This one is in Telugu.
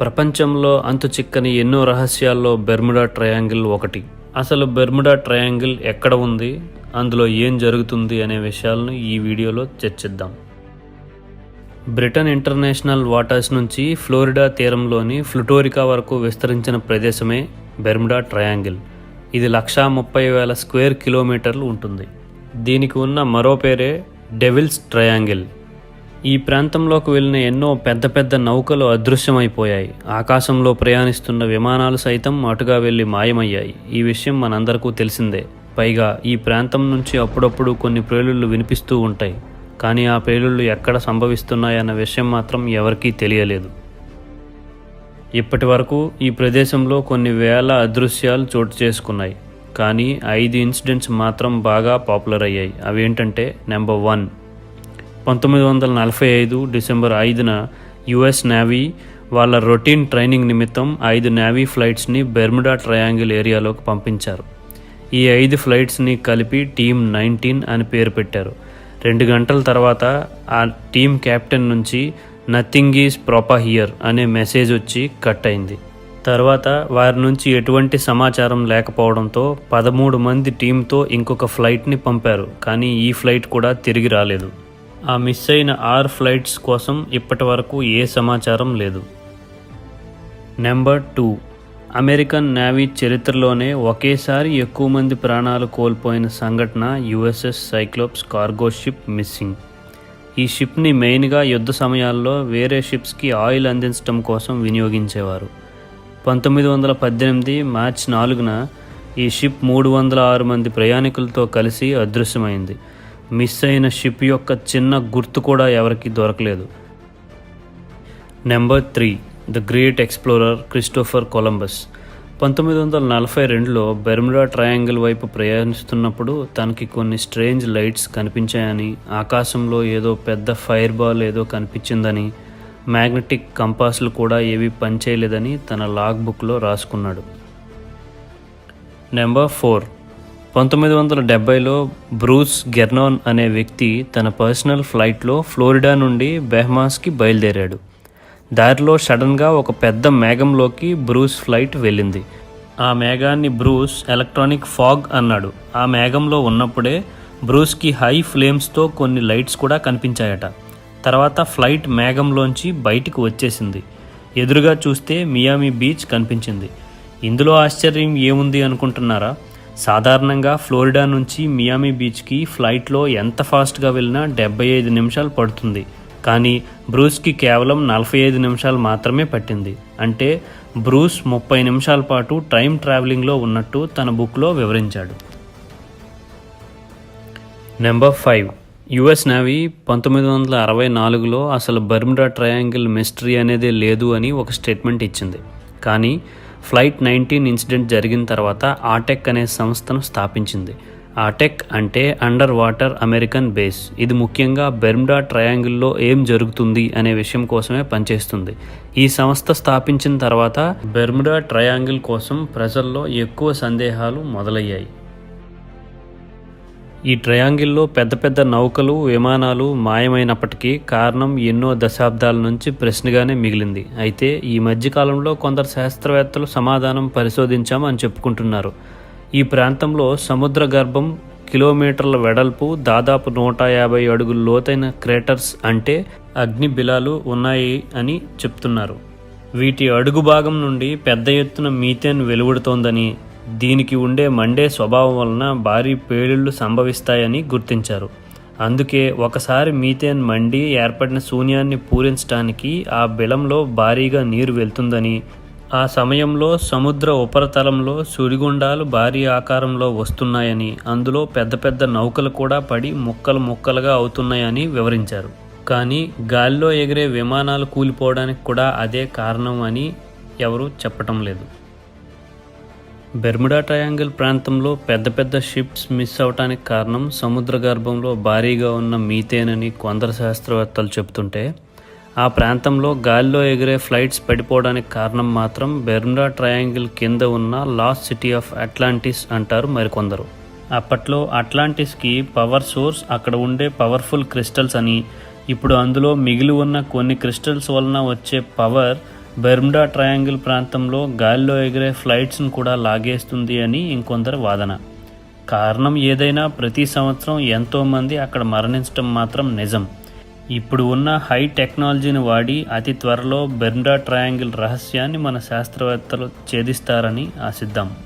ప్రపంచంలో అంతుచిక్కని ఎన్నో రహస్యాల్లో బెర్ముడా ట్రయాంగిల్ ఒకటి. అసలు బెర్ముడా ట్రయాంగిల్ ఎక్కడ ఉంది, అందులో ఏం జరుగుతుంది అనే విషయాలను ఈ వీడియోలో చర్చిద్దాం. బ్రిటన్ ఇంటర్నేషనల్ వాటర్స్ నుంచి ఫ్లోరిడా తీరంలోని ప్లూటోరికా వరకు విస్తరించిన ప్రదేశమే బెర్ముడా ట్రయాంగిల్. ఇది 130,000 స్క్వేర్ కిలోమీటర్లు ఉంటుంది. దీనికి ఉన్న మరో పేరే డెవిల్స్ ట్రయాంగిల్. ఈ ప్రాంతంలోకి వెళ్ళిన ఎన్నో పెద్ద పెద్ద నౌకలు అదృశ్యమైపోయాయి. ఆకాశంలో ప్రయాణిస్తున్న విమానాలు సైతం అటుగా వెళ్ళి మాయమయ్యాయి. ఈ విషయం మనందరికీ తెలిసిందే. పైగా ఈ ప్రాంతం నుంచి అప్పుడప్పుడు కొన్ని పేలుళ్లు వినిపిస్తూ ఉంటాయి. కానీ ఆ పేలుళ్లు ఎక్కడ సంభవిస్తున్నాయన్న విషయం మాత్రం ఎవరికీ తెలియలేదు. ఇప్పటి వరకు ఈ ప్రదేశంలో కొన్ని వేల అదృశ్యాలు చోటు చేసుకున్నాయి. కానీ 5 ఇన్సిడెంట్స్ మాత్రం బాగా పాపులర్ అయ్యాయి. అవేంటంటే, నెంబర్ 1, 1945 డిసెంబర్ 5న యుఎస్ నేవీ వాళ్ళ రొటీన్ ట్రైనింగ్ నిమిత్తం 5 నేవీ ఫ్లైట్స్ని బెర్ముడా ట్రయాంగిల్ ఏరియాలోకి పంపించారు. ఈ 5 ఫ్లైట్స్ని కలిపి టీమ్ 19 అని పేరు పెట్టారు. 2 గంటల తర్వాత ఆ టీం కెప్టెన్ నుంచి నథింగ్ ఈజ్ ప్రాపర్ హియర్ అనే మెసేజ్ వచ్చి కట్ అయింది. తర్వాత వారి నుంచి ఎటువంటి సమాచారం లేకపోవడంతో 13 మంది టీంతో ఇంకొక ఫ్లైట్ని పంపారు. కానీ ఈ ఫ్లైట్ కూడా తిరిగి రాలేదు. ఆ మిస్ అయిన 6 ఫ్లైట్స్ కోసం ఇప్పటి వరకు ఏ సమాచారం లేదు. నెంబర్ 2, అమెరికన్ నేవీ చరిత్రలోనే ఒకేసారి ఎక్కువ మంది ప్రాణాలు కోల్పోయిన సంఘటన USS cyclops cargo ship missing. ఈ షిప్ని మెయిన్గా యుద్ధ సమయాల్లో వేరే షిప్స్కి ఆయిల్ అందించడం కోసం వినియోగించేవారు. 1918 మార్చి 4న ఈ షిప్ 306 మంది ప్రయాణికులతో కలిసి అదృశ్యమైంది. మిస్ అయిన షిప్ యొక్క చిన్న గుర్తు కూడా ఎవరికీ దొరకలేదు. Number 3, the great explorer Christopher Columbus. 1942లో బెర్ముడా ట్రయాంగిల్ వైపు ప్రయాణిస్తున్నప్పుడు తనకి కొన్ని స్ట్రేంజ్ లైట్స్ కనిపించాయని, ఆకాశంలో ఏదో పెద్ద ఫైర్ బాల్ ఏదో కనిపించిందని, మ్యాగ్నెటిక్ కంపాస్లు కూడా ఏవి పనిచేయలేదని తన లాగ్ బుక్లో రాసుకున్నాడు. నెంబర్ 4, 1970లో బ్రూస్ గెర్నాన్ అనే వ్యక్తి తన పర్సనల్ ఫ్లైట్లో ఫ్లోరిడా నుండి బెహమాస్కి బయలుదేరాడు. దారిలో సడన్గా ఒక పెద్ద మేఘంలోకి బ్రూస్ ఫ్లైట్ వెళ్ళింది. ఆ మేఘాన్ని బ్రూస్ ఎలక్ట్రానిక్ ఫాగ్ అన్నాడు. ఆ మేఘంలో ఉన్నప్పుడే బ్రూస్కి హై ఫ్లేమ్స్తో కొన్ని లైట్స్ కూడా కనిపించాయట. తర్వాత ఫ్లైట్ మేఘంలోంచి బయటికి వచ్చేసింది. ఎదురుగా చూస్తే మియామి బీచ్ కనిపించింది. ఇందులో ఆశ్చర్యం ఏముంది అనుకుంటున్నారా? సాధారణంగా ఫ్లోరిడా నుంచి మియామి బీచ్కి ఫ్లైట్లో ఎంత ఫాస్ట్గా వెళ్ళినా 75 నిమిషాలు పడుతుంది. కానీ బ్రూస్కి కేవలం 45 నిమిషాలు మాత్రమే పట్టింది. అంటే బ్రూస్ 30 నిమిషాల పాటు టైం ట్రావెలింగ్లో ఉన్నట్టు తన బుక్లో వివరించాడు. నెంబర్ 5, యుఎస్ నేవీ 1964లో అసలు బెర్ముడా ట్రయాంగిల్ మిస్టరీ అనేదే లేదు అని ఒక స్టేట్మెంట్ ఇచ్చింది. కానీ ఫ్లైట్ 19 ఇన్సిడెంట్ జరిగిన తర్వాత ఆటెక్ అనే సంస్థను స్థాపించింది. ఆటెక్ అంటే అండర్ వాటర్ అమెరికన్ బేస్. ఇది ముఖ్యంగా బెర్ముడా ట్రయాంగిల్లో ఏం జరుగుతుంది అనే విషయం కోసమే పనిచేస్తుంది. ఈ సంస్థ స్థాపించిన తర్వాత బెర్ముడా ట్రయాంగిల్ కోసం ప్రజల్లో ఎక్కువ సందేహాలు మొదలయ్యాయి. ఈ ట్రయాంగిల్లో పెద్ద పెద్ద నౌకలు, విమానాలు మాయమైనప్పటికీ కారణం ఎన్నో దశాబ్దాల నుంచి ప్రశ్నగానే మిగిలింది. అయితే ఈ మధ్యకాలంలో కొందరు శాస్త్రవేత్తలు సమాధానం పరిశోధించాం అని చెప్పుకుంటున్నారు. ఈ ప్రాంతంలో సముద్ర గర్భం కిలోమీటర్ల వెడల్పు, దాదాపు 150 అడుగుల లోతైన క్రేటర్స్ అంటే అగ్ని బిలాలు ఉన్నాయి అని చెప్తున్నారు. వీటి అడుగు భాగం నుండి పెద్ద ఎత్తున మీథేన్ వెలువడుతోందని, దీనికి ఉండే మండే స్వభావం వలన భారీ పేలుళ్లు సంభవిస్తాయని గుర్తించారు. అందుకే ఒకసారి మీథేన్ మండి ఏర్పడిన శూన్యాన్ని పూరించడానికి ఆ బిలంలో భారీగా నీరు వెళ్తుందని, ఆ సమయంలో సముద్ర ఉపరితలంలో సుడిగుండాలు భారీ ఆకారంలో వస్తున్నాయని, అందులో పెద్ద పెద్ద నౌకలు కూడా పడి ముక్కలు ముక్కలుగా అవుతున్నాయని వివరించారు. కానీ గాలిలో ఎగిరే విమానాలు కూలిపోవడానికి కూడా అదే కారణం అని ఎవరూ చెప్పటం లేదు. బెర్ముడా ట్రయాంగిల్ ప్రాంతంలో పెద్ద పెద్ద షిప్స్ మిస్ అవటానికి కారణం సముద్ర గర్భంలో భారీగా ఉన్న మీథేన్ అని కొందరు శాస్త్రవేత్తలు చెబుతుంటే, ఆ ప్రాంతంలో గాలిలో ఎగిరే ఫ్లైట్స్ పడిపోవడానికి కారణం మాత్రం బెర్ముడా ట్రయాంగిల్ కింద ఉన్న లాస్ట్ సిటీ ఆఫ్ అట్లాంటిస్ అంటారు మరికొందరు. అప్పట్లో అట్లాంటిస్కి పవర్ సోర్స్ అక్కడ ఉండే పవర్ఫుల్ క్రిస్టల్స్ అని, ఇప్పుడు అందులో మిగిలి ఉన్న కొన్ని క్రిస్టల్స్ వలన వచ్చే పవర్ బెర్ముడా ట్రయాంగిల్ ప్రాంతంలో గాలిలో ఎగిరే ఫ్లైట్స్ను కూడా లాగేస్తుంది అని ఇంకొందరి వాదన. కారణం ఏదైనా ప్రతి సంవత్సరం ఎంతోమంది అక్కడ మరణించడం మాత్రం నిజం. ఇప్పుడు ఉన్న హై టెక్నాలజీని వాడి అతి త్వరలో బెర్ముడా ట్రయాంగిల్ రహస్యాన్ని మన శాస్త్రవేత్తలు ఛేదిస్తారని ఆశిద్దాం.